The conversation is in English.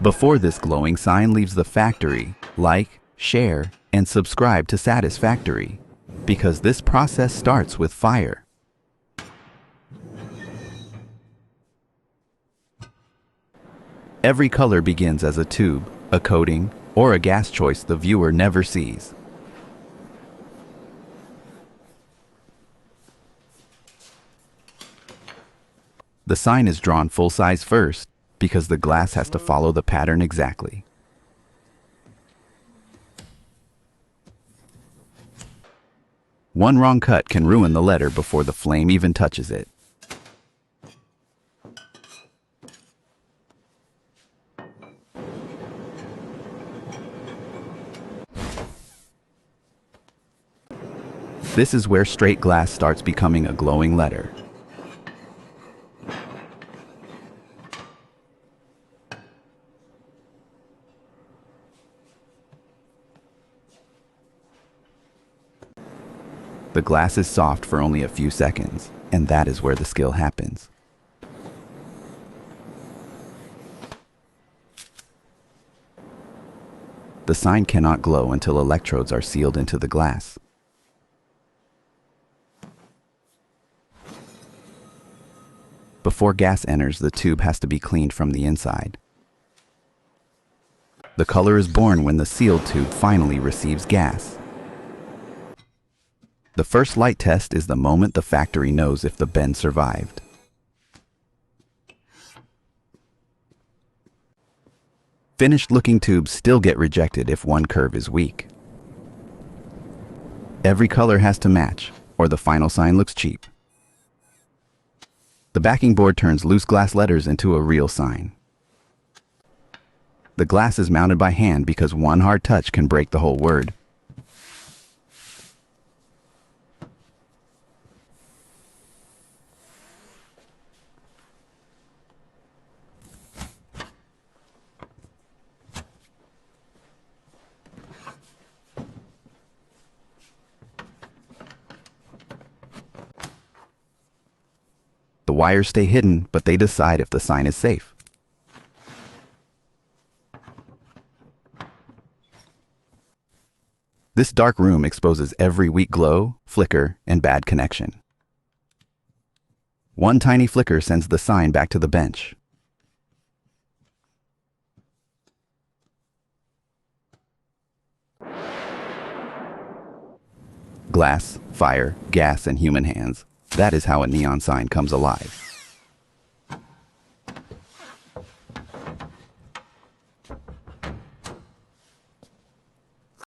Before this glowing sign leaves the factory, like, share, and subscribe to SatisFactory, because this process starts with fire. Every color begins as a tube, a coating, or a gas choice the viewer never sees. The sign is drawn full size first, because the glass has to follow the pattern exactly. One wrong cut can ruin the letter before the flame even touches it. This is where straight glass starts becoming a glowing letter. The glass is soft for only a few seconds, and that is where the skill happens. The sign cannot glow until electrodes are sealed into the glass. Before gas enters, the tube has to be cleaned from the inside. The color is born when the sealed tube finally receives gas. The first light test is the moment the factory knows if the bend survived. Finished-looking tubes still get rejected if one curve is weak. Every color has to match, or the final sign looks cheap. The backing board turns loose glass letters into a real sign. The glass is mounted by hand because one hard touch can break the whole word. The wires stay hidden, but they decide if the sign is safe. This dark room exposes every weak glow, flicker, and bad connection. One tiny flicker sends the sign back to the bench. Glass, fire, gas, and human hands. That is how a neon sign comes alive.